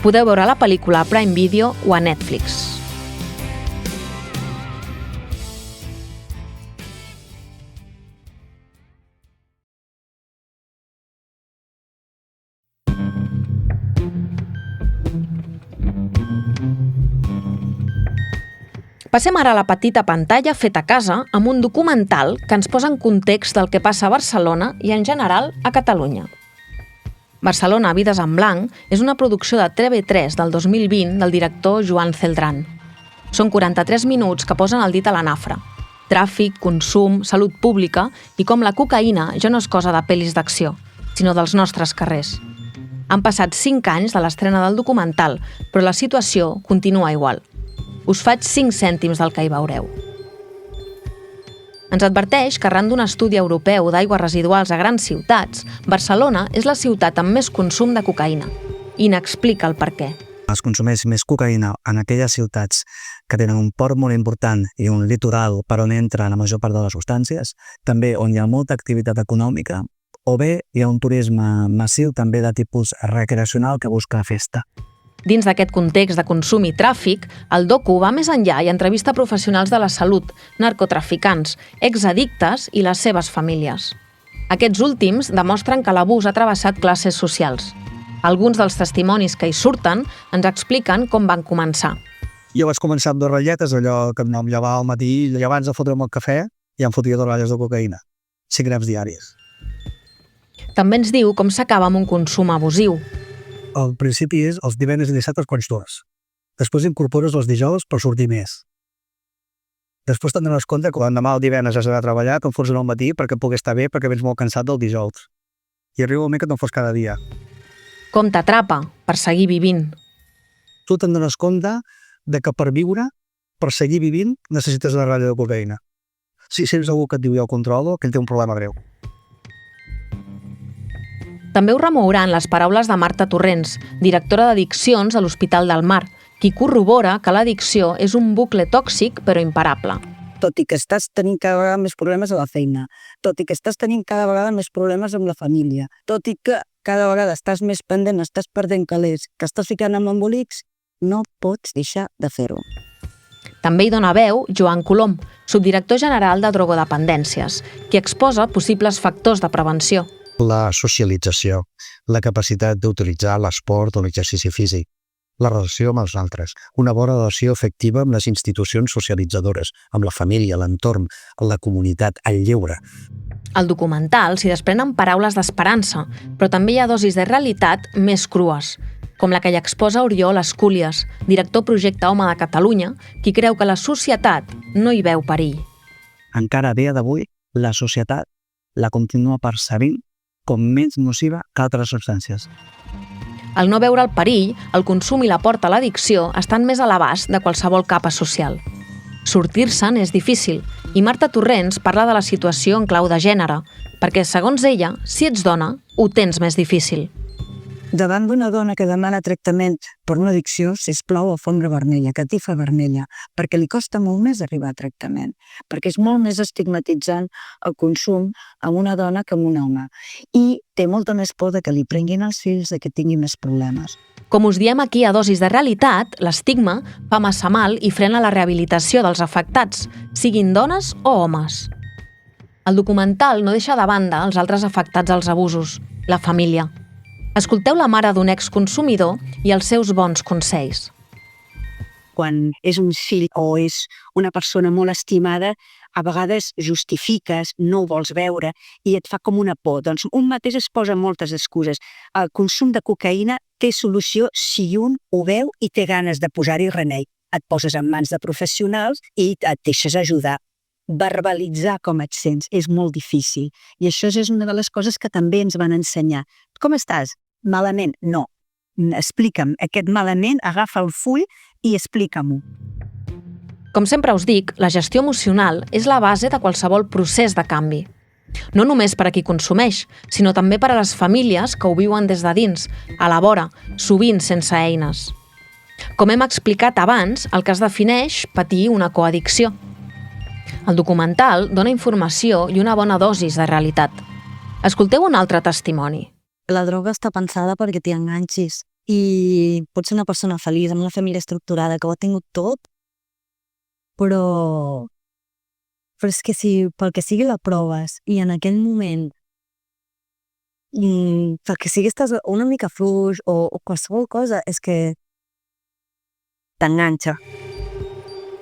Speaker 1: Podeu veure la pel·lícula a Prime Video o a Netflix. Passem ara a la petita pantalla feta a casa amb un documental que ens posa en context del que passa a Barcelona i en general a Catalunya. Barcelona, vides en blanc és una producció de TV3 del 2020 del director Joan Celdrán. Són 43 minuts que posen el dit a la nafra. Tràfic, consum, salut pública i com la cocaïna ja no és cosa de pel·lis d'acció, sinó dels nostres carrers. Han passat 5 anys de l'estrena del documental, però la situació continua igual. Us faig 5 cèntims del que hi veureu. Ens adverteix que arran d'un estudi europeu d'aigües residuals a grans ciutats, Barcelona és la ciutat amb més consum de cocaïna i n'explica el perquè.
Speaker 13: Es consumeix més cocaïna en aquelles ciutats que tenen un port molt important i un litoral per on entra la major part de les substàncies, també on hi ha molta activitat econòmica, o bé hi ha un turisme massiu també de tipus recreacional que busca festa.
Speaker 1: Dins d'aquest context de consum i tràfic, el docu va més enllà i entrevista professionals de la salut, narcotraficants, exaddictes i les seves famílies. Aquests últims demostren que l'abús ha travessat classes socials. Alguns dels testimonis que hi surten ens expliquen com van començar.
Speaker 13: Jo vaig començar amb 2 ratlletes, allò que em llevava al matí i abans de fotre'm el cafè ja em fotia 2 ratlles de cocaïna, 5 grams diaris.
Speaker 1: També ens diu com s'acaba amb un consum abusiu.
Speaker 13: Al principi és els divendres i dissabtes quan tornes. Després incorpores els dijous per sortir més. Després te'n dones compte que l'endemà el divendres has d'anar a treballar, te'n fots al matí perquè pugui estar bé perquè vens molt cansat del dijous. I arriba un moment que te'n fots cada dia.
Speaker 1: Com t'atrapa per seguir vivint.
Speaker 13: Tu te'n dones compte de que per viure, per seguir vivint, necessites una ratlla de cocaïna. Si sents algú que et diu jo el controlo, que ell té un problema greu.
Speaker 1: També ho remouran les paraules de Marta Torrents, directora d'addiccions a l'Hospital del Mar, qui corrobora que l'addicció és un bucle tòxic però imparable.
Speaker 14: Tot i que estàs tenint cada vegada més problemes a la feina, tot i que estàs tenint cada vegada més problemes amb la família, tot i que cada vegada estàs més pendent, estàs perdent calés, que estàs ficant amb embolics, no pots deixar de fer-ho.
Speaker 1: També hi dona veu Joan Colom, subdirector general de drogodependències, qui exposa possibles factors de prevenció.
Speaker 13: La socialització, la capacitat d'utilitzar l'esport o l'exercici físic, la relació amb els altres, una bona relació efectiva amb les institucions socialitzadores, amb la família, l'entorn, la comunitat, el lleure.
Speaker 1: Al documental s'hi desprenen paraules d'esperança, però també hi ha dosis de realitat més crues, com la que hi exposa Oriol Escúlies, director Projecte Home de Catalunya, qui creu que la societat no hi veu perill.
Speaker 13: Encara a dia d'avui, la societat la continua percebint com més nociva que altres substàncies.
Speaker 1: Al no veure el perill, el consum i la porta a l'addicció estan més a l'abast de qualsevol capa social. Sortir-se'n és difícil, i Marta Torrents parla de la situació en clau de gènere, perquè, segons ella, si ets dona, ho tens més difícil.
Speaker 14: Davant d'una dona que demana tractament per una addicció, sisplau, alfombra vermella, catifa vermella, perquè li costa molt més arribar a tractament, perquè és molt més estigmatitzant el consum amb una dona que amb un home. I té molta més por de que li prenguin els fills, de que tingui més problemes.
Speaker 1: Com us diem aquí a Dosis de Realitat, l'estigma fa massa mal i frena la rehabilitació dels afectats, siguin dones o homes. El documental no deixa de banda els altres afectats als abusos, la família. Escolteu la mare d'un exconsumidor i els seus bons consells.
Speaker 14: Quan és un fill o és una persona molt estimada, a vegades justifiques, no ho vols veure i et fa com una por. Doncs un mateix es posa moltes excuses. El consum de cocaïna té solució si un ho veu i té ganes de posar-hi remei. Et poses en mans de professionals i et deixes ajudar. Verbalitzar com et sents és molt difícil i això és una de les coses que també ens van ensenyar. Com estàs? Malament? No. Explica'm aquest malament, agafa el full i explica-m'ho.
Speaker 1: Com sempre us dic, la gestió emocional és la base de qualsevol procés de canvi. No només per a qui consumeix, sinó també per a les famílies que ho viuen des de dins, a la vora, sovint sense eines. Com hem explicat abans, el que es defineix patir una coaddicció. El documental dona informació i una bona dosis de realitat. Escolteu un altre testimoni.
Speaker 15: La droga està pensada perquè t'hi enganxis i pots ser una persona feliç, amb una família estructurada, que ho ha tingut tot, però és que si pel que sigui la proves i en aquell moment pel que sigui estàs una mica fluix o qualsevol cosa, és que t'enganxa.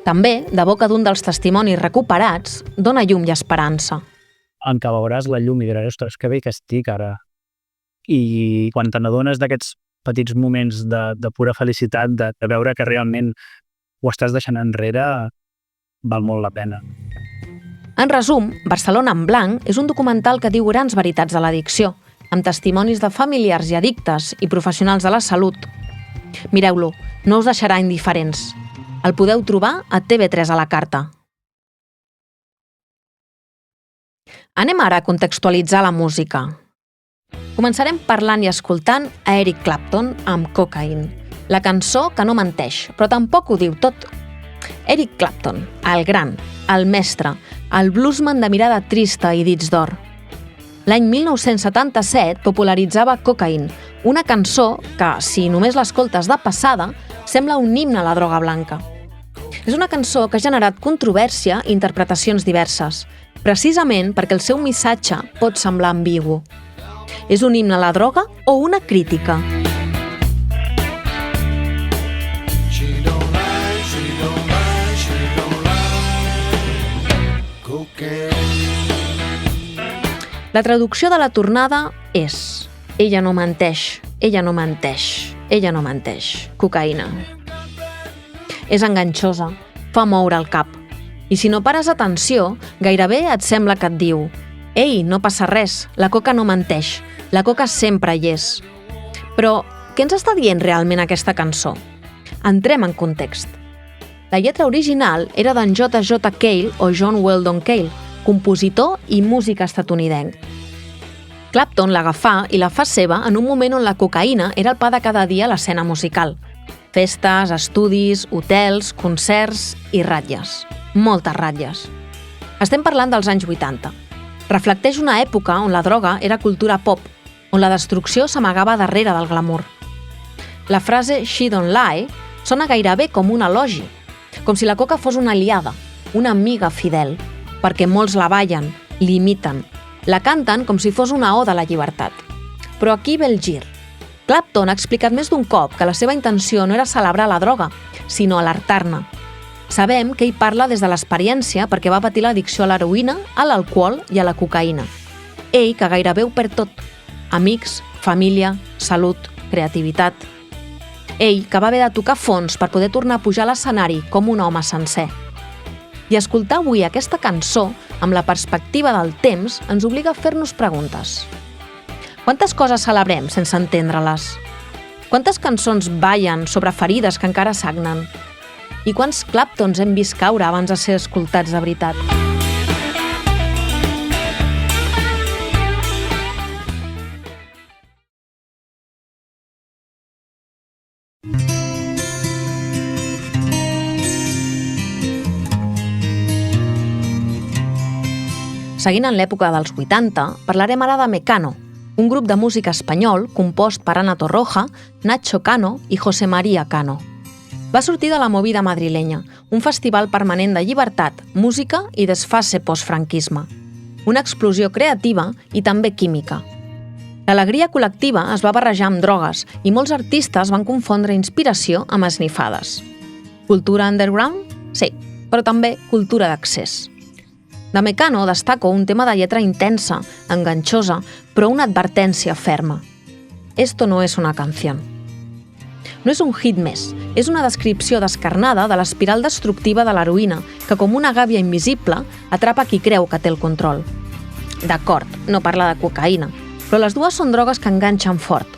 Speaker 1: També, de boca d'un dels testimonis recuperats, dona llum i esperança.
Speaker 16: En què veuràs la llum i diràs, ostres, que bé que estic ara.
Speaker 13: i quan te n'adones d'aquests petits moments de pura felicitat, de veure que realment ho estàs deixant enrere, val molt la pena.
Speaker 1: En resum, Barcelona en blanc és un documental que diu grans veritats de l'addicció, amb testimonis de familiars i addictes i professionals de la salut. Mireu-lo, no us deixarà indiferents. El podeu trobar a TV3 a la carta. Anem ara a contextualitzar la música. Començarem parlant i escoltant a Eric Clapton amb Cocaine, la cançó que no menteix, però tampoc ho diu tot. Eric Clapton, el gran, el mestre, el bluesman de mirada trista i dits d'or. L'any 1977 popularitzava Cocaine, una cançó que, si només l'escoltes de passada, sembla un himne a la droga blanca. És una cançó que ha generat controvèrsia i interpretacions diverses, precisament perquè el seu missatge pot semblar ambigu. És un himne a la droga o una crítica? La traducció de la tornada és ella no menteix, ella no menteix, ella no menteix, cocaïna. És enganxosa, fa moure el cap. I si no pares atenció, gairebé et sembla que et diu «Ei, no passa res, la coca no menteix, la coca sempre hi és». Però què ens està dient realment aquesta cançó? Entrem en context. La lletra original era d'en J.J. Cale o John Weldon Cale, compositor i músic estatunidenc. Clapton l'agafà i la fa seva en un moment on la cocaïna era el pa de cada dia a l'escena musical. Festes, estudis, hotels, concerts i ratlles. Moltes ratlles. Estem parlant dels anys 80. Reflecteix una època on la droga era cultura pop, on la destrucció s'amagava darrere del glamour. La frase «She don't lie» sona gairebé com un elogi, com si la coca fos una aliada, una amiga fidel, perquè molts la ballen, l'imiten, la canten com si fos una oda a la llibertat. Però aquí ve el gir. Clapton ha explicat més d'un cop que la seva intenció no era celebrar la droga, sinó alertar-ne. Sabem que ell parla des de l'experiència perquè va patir l'addicció a l'heroïna, a l'alcohol i a la cocaïna. Ell, que gairebé ho perd tot. Amics, família, salut, creativitat. Ell, que va haver de tocar fons per poder tornar a pujar a l'escenari com un home sencer. I escoltar avui aquesta cançó, amb la perspectiva del temps, ens obliga a fer-nos preguntes. Quantes coses celebrem sense entendre-les? Quantes cançons ballen sobre ferides que encara sagnen? I quants Claptons hem vist caure abans de ser escoltats de veritat? Seguint en l'època dels 80, parlarem ara de Mecano, un grup de música espanyol compost per Ana Torroja, Nacho Cano i José María Cano. Va sortir de la movida madrilenya, un festival permanent de llibertat, música i desfase postfranquisme. Una explosió creativa i també química. L'alegria col·lectiva es va barrejar amb drogues i molts artistes van confondre inspiració amb esnifades. Cultura underground? Sí, però també cultura d'accés. De Mecano destaco un tema de lletra intensa, enganxosa, però una advertència ferma. Esto no es una canción. No és un hit més, és una descripció descarnada de l'espiral destructiva de l'heroïna que, com una gàbia invisible, atrapa qui creu que té el control. D'acord, no parla de cocaïna, però les dues són drogues que enganxen fort.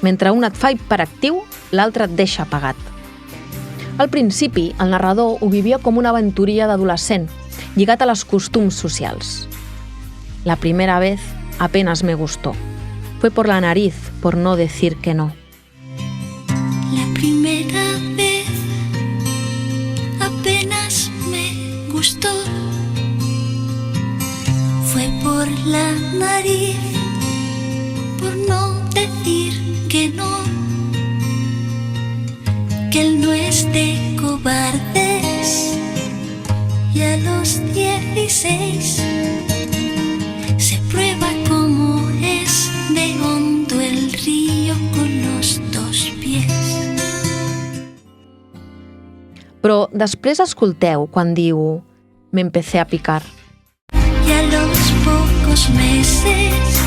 Speaker 1: Mentre un et fa hiperactiu, l'altre et deixa apagat. Al principi, el narrador ho vivia com una aventurilla d'adolescent, lligat a los costums socials. La primera vez apenas me gustó. Fue por la nariz, por no decir que no.
Speaker 12: La primera vez apenas me gustó. Fue por la nariz, por no decir que no. Que él no es de cobardes. Y a los 16 se prueba cómo es de hondo el río con los dos pies.
Speaker 1: Però després escolteu quan diu «Me empecé a picar».
Speaker 12: Y a los pocos meses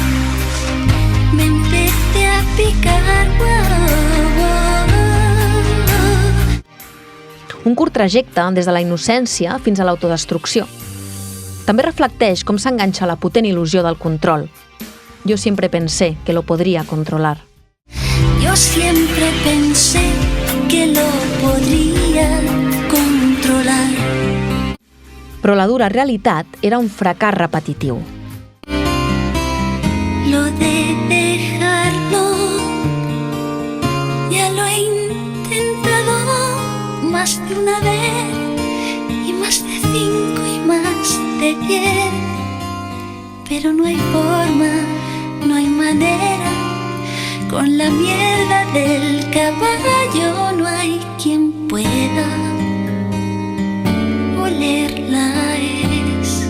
Speaker 12: me empecé picar.
Speaker 1: Un curt trajecte des de la innocència fins a l'autodestrucció. També reflecteix com s'enganxa la potent il·lusió del control. Yo siempre pensé que lo podría controlar.
Speaker 12: Yo siempre pensé que lo podría controlar.
Speaker 1: Però la dura realitat era un fracàs repetitiu.
Speaker 12: Lo de dejarlo, ya lo he intentado más de una vez, y más de 5 y más de 10, pero no hay forma, no hay manera, con la mierda del caballo no hay quien pueda olerla, es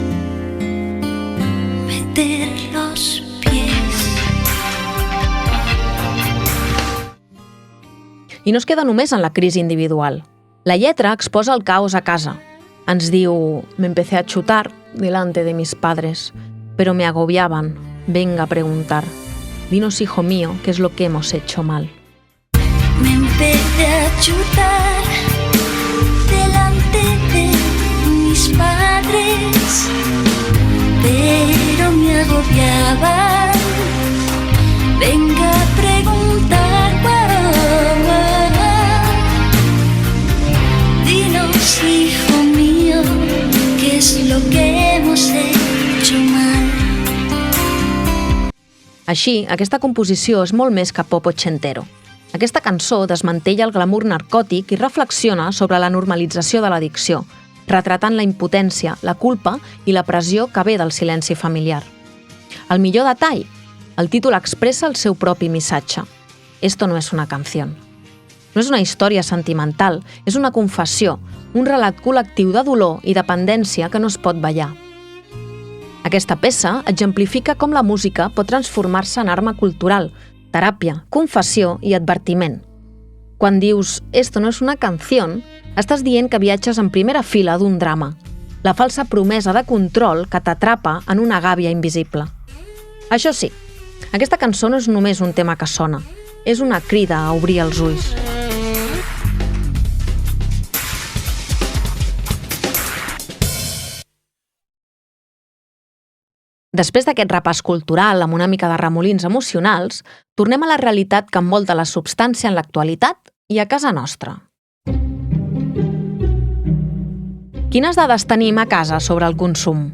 Speaker 12: meter los pies.
Speaker 1: I no es queda només en la crisi individual. La lletra exposa el caos a casa. Ens diu: me empecé a chutar delante de mis padres, pero me agobiaban. Venga a preguntar. Dinos, hijo mío, ¿qué es lo que hemos hecho mal?
Speaker 12: Me empecé a chutar delante de mis padres, pero me agobiaban. Venga a preguntar. Dinos, hijo mío, ¿qué es lo que hemos hecho mal?
Speaker 1: Així, aquesta composició és molt més que pop ochentero. Aquesta cançó desmantella el glamour narcòtic i reflexiona sobre la normalització de l'addicció, retratant la impotència, la culpa i la pressió que ve del silenci familiar. El millor detall? El títol expressa el seu propi missatge. Esto no es una canción. No és una història sentimental, és una confessió, un relat col·lectiu de dolor i dependència que no es pot ballar. Aquesta peça exemplifica com la música pot transformar-se en arma cultural, teràpia, confessió i advertiment. Quan dius «esto no es una canción», estàs dient que viatges en primera fila d'un drama, la falsa promesa de control que t'atrapa en una gàbia invisible. Això sí, aquesta cançó no és només un tema que sona, és una crida a obrir els ulls. Després d'aquest repàs cultural amb una mica de remolins emocionals, tornem a la realitat que envolta la substància en l'actualitat i a casa nostra. Quines dades tenim a casa sobre el consum?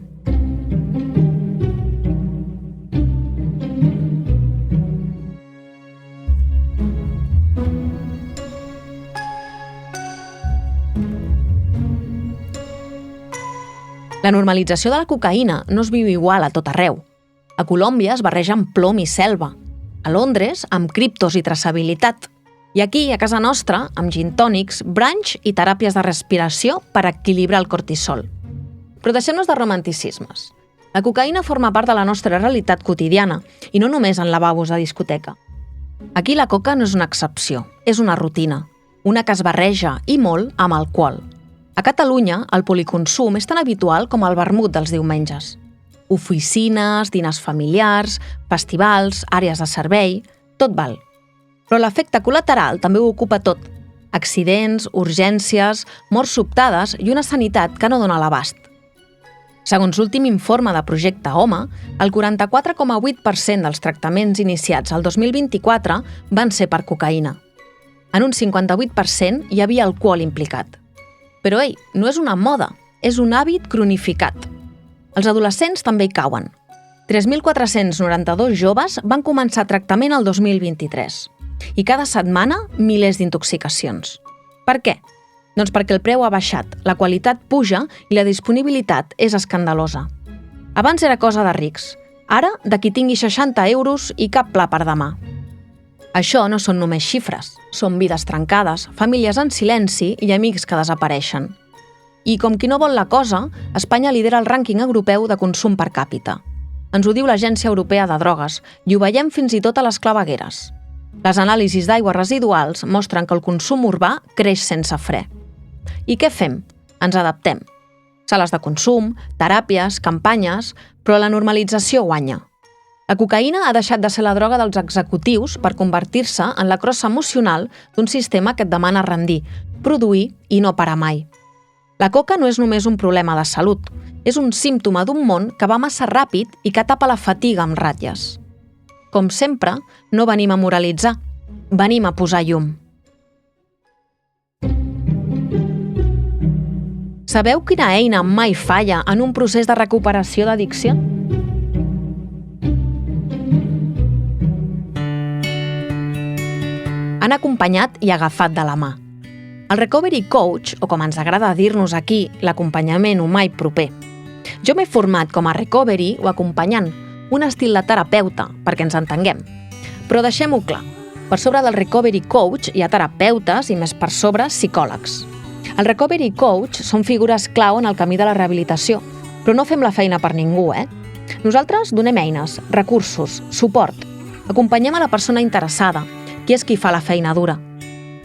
Speaker 1: La normalització de la cocaïna no es viu igual a tot arreu. A Colòmbia es barreja amb plom i selva. A Londres, amb criptos i traçabilitat. I aquí, a casa nostra, amb gin tònics, brunch i teràpies de respiració per equilibrar el cortisol. Però deixem-nos de romanticismes. La cocaïna forma part de la nostra realitat quotidiana i no només en lavabos de discoteca. Aquí la coca no és una excepció, és una rutina, una que es barreja, i molt, amb alcohol. A Catalunya, el policonsum és tan habitual com el vermut dels diumenges. Oficines, dinars familiars, festivals, àrees de servei, tot val. Però l'efecte col·lateral també ho ocupa tot. Accidents, urgències, morts sobtades i una sanitat que no dona l'abast. Segons l'últim informe de Projecte Home, el 44,8% dels tractaments iniciats el 2024 van ser per cocaïna. En un 58% hi havia alcohol implicat. Però, no és una moda, és un hàbit cronificat. Els adolescents també hi cauen. 3.492 joves van començar tractament el 2023. I cada setmana, milers d'intoxicacions. Per què? Doncs perquè el preu ha baixat, la qualitat puja i la disponibilitat és escandalosa. Abans era cosa de rics. Ara, de qui tingui 60 euros i cap pla per demà. Això no són només xifres, són vides trencades, famílies en silenci i amics que desapareixen. I com qui no vol la cosa, Espanya lidera el rànquing europeu de consum per càpita. Ens ho diu l'Agència Europea de Drogues i ho veiem fins i tot a les clavegueres. Les anàlisis d'aigües residuals mostren que el consum urbà creix sense fre. I què fem? Ens adaptem. Sales de consum, teràpies, campanyes, però la normalització guanya. La cocaïna ha deixat de ser la droga dels executius per convertir-se en la crossa emocional d'un sistema que et demana rendir, produir i no parar mai. La coca no és només un problema de salut, és un símptoma d'un món que va massa ràpid i que tapa la fatiga amb ratlles. Com sempre, no venim a moralitzar, venim a posar llum. Sabeu quina eina mai falla en un procés de recuperació d'addicció? Han acompanyat i agafat de la mà. El Recovery Coach, o com ens agrada dir-nos aquí, l'acompanyament humà i proper. Jo m'he format com a recovery o acompanyant, un estil de terapeuta, perquè ens entenguem. Però deixem-ho clar, per sobre del Recovery Coach hi ha terapeutes i més per sobre psicòlegs. El Recovery Coach són figures clau en el camí de la rehabilitació, però no fem la feina per ningú, Nosaltres donem eines, recursos, suport. Acompanyem a la persona interessada, qui és qui fa la feina dura.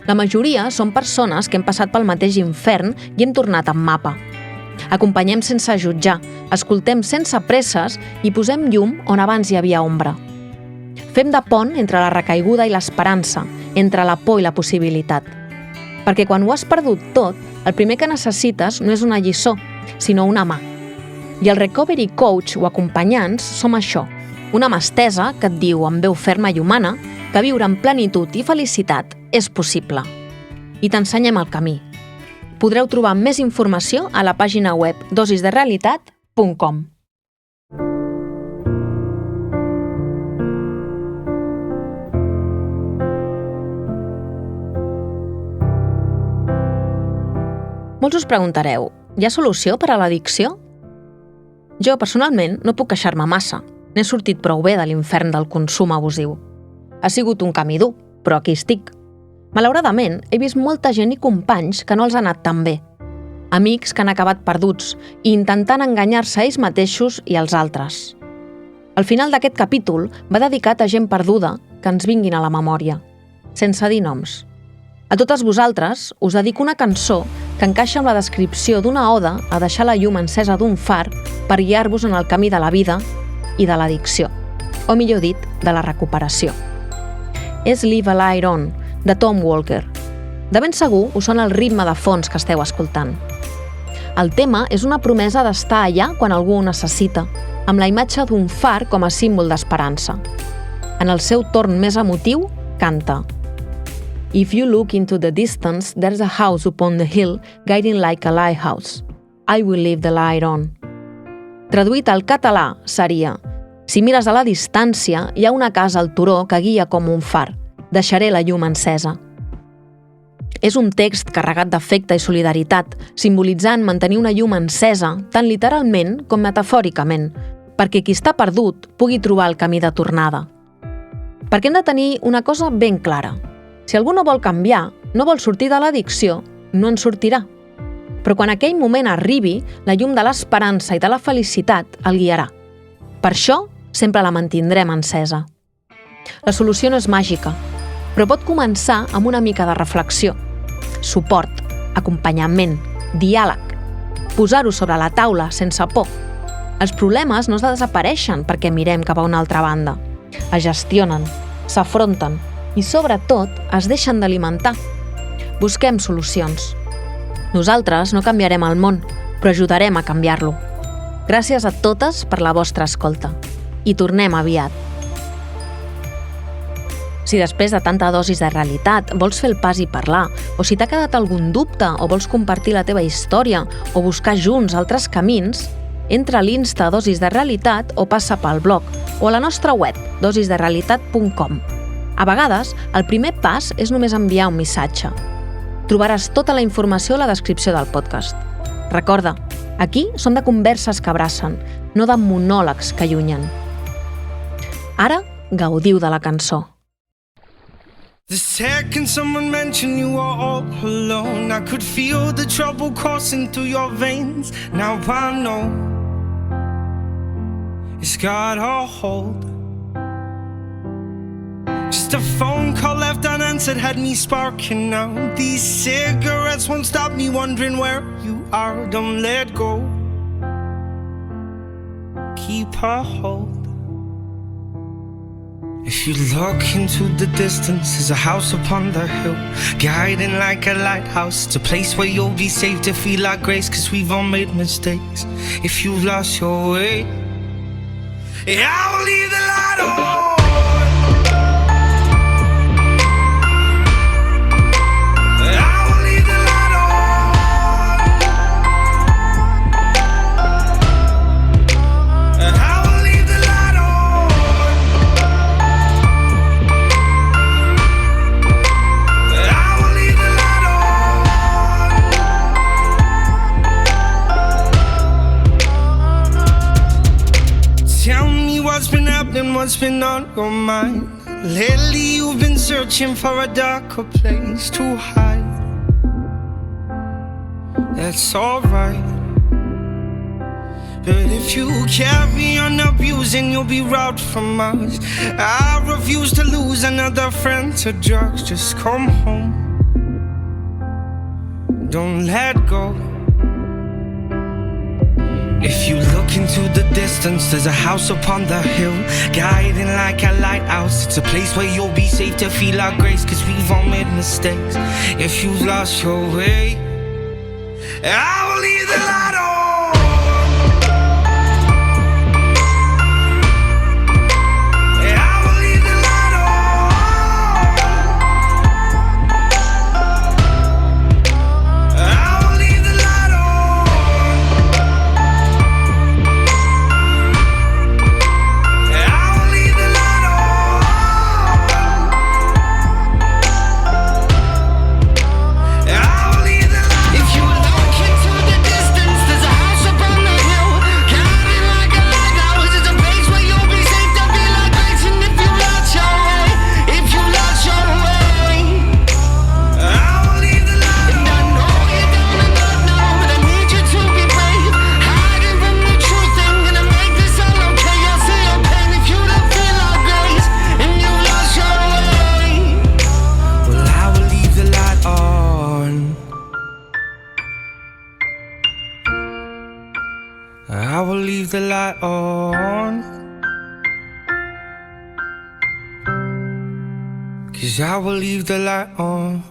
Speaker 1: La majoria són persones que hem passat pel mateix infern i hem tornat amb mapa. Acompanyem sense jutjar, escoltem sense presses i posem llum on abans hi havia ombra. Fem de pont entre la recaiguda i l'esperança, entre la por i la possibilitat. Perquè quan ho has perdut tot, el primer que necessites no és una lliçó, sinó una mà. I el Recovery Coach o acompanyants som això, una mà estesa que et diu amb veu ferma i humana que viure en plenitud i felicitat és possible. I t'ensenyem el camí. Podreu trobar més informació a la pàgina web dosisderealitat.com. Molts us preguntareu, hi ha solució per a l'addicció? Jo, personalment, no puc queixar-me massa. N'he sortit prou bé de l'infern del consum abusiu. Ha sigut un camí dur, però aquí estic. Malauradament, he vist molta gent i companys que no els ha anat tan bé. Amics que han acabat perduts i intentant enganyar-se a ells mateixos i als altres. El final d'aquest capítol va dedicat a gent perduda que ens vinguin a la memòria, sense dir noms. A totes vosaltres us dedico una cançó que encaixa amb la descripció d'una oda a deixar la llum encesa d'un far per guiar-vos en el camí de la vida i de l'addicció, o millor dit, de la recuperació. És Leave a Light On, de Tom Walker. De ben segur us sona el ritme de fons que esteu escoltant. El tema és una promesa d'estar allà quan algú ho necessita, amb la imatge d'un far com a símbol d'esperança. En el seu torn més emotiu, canta: If you look into the distance, there's a house upon the hill, guiding like a lighthouse. I will leave the light on. Traduït al català seria: si mires a la distància, hi ha una casa al turó que guia com un far. Deixaré la llum encesa. És un text carregat d'afecte i solidaritat, simbolitzant mantenir una llum encesa, tant literalment com metafòricament, perquè qui està perdut pugui trobar el camí de tornada. Perquè hem de tenir una cosa ben clara. Si algú no vol canviar, no vol sortir de l'addicció, no en sortirà. Però quan aquell moment arribi, la llum de l'esperança i de la felicitat el guiarà. Per això, sempre la mantindrem encesa. La solució no és màgica, però pot començar amb una mica de reflexió, suport, acompanyament, diàleg, posar-ho sobre la taula sense por. Els problemes no es desapareixen perquè mirem cap a una altra banda. Es gestionen, s'afronten i, sobretot, es deixen d'alimentar. Busquem solucions. Nosaltres no canviarem el món, però ajudarem a canviar-lo. Gràcies a totes per la vostra escolta. I tornem aviat. Si després de tanta dosis de realitat vols fer el pas i parlar, o si t'ha quedat algun dubte o vols compartir la teva història o buscar junts altres camins, entra a l'Insta Dosis de Realitat o passa pel blog o a la nostra web, dosisderealitat.com. A vegades, el primer pas és només enviar un missatge. Trobaràs tota la informació a la descripció del podcast. Recorda, aquí som de converses que abracen, no de monòlegs que allunyen. Ara, gaudiu de la cançó.
Speaker 16: The second someone mentioned you were all alone, I could feel the trouble coursing through your veins. Now I know it's got a hold. Just a phone call left unanswered had me sparking now. These cigarettes won't stop me wondering where you are. Don't let go, keep a hold. If you look into the distance, there's a house upon the hill, guiding like a lighthouse. It's a place where you'll be safe to feel our grace, 'cause we've all made mistakes. If you've lost your way, I will leave the light on. What's been on your mind? Lately you've been searching for a darker place to hide. That's alright, but if you carry on abusing, you'll be robbed from us. I refuse to lose another friend to drugs. Just come home, don't let go. If you look into the distance, there's a house upon the hill, guiding like a lighthouse. It's a place where you'll be safe to feel our grace, 'cause we've all made mistakes. If you've lost your way, I will leave the light on. I will leave the light on, 'cause I will leave the light on.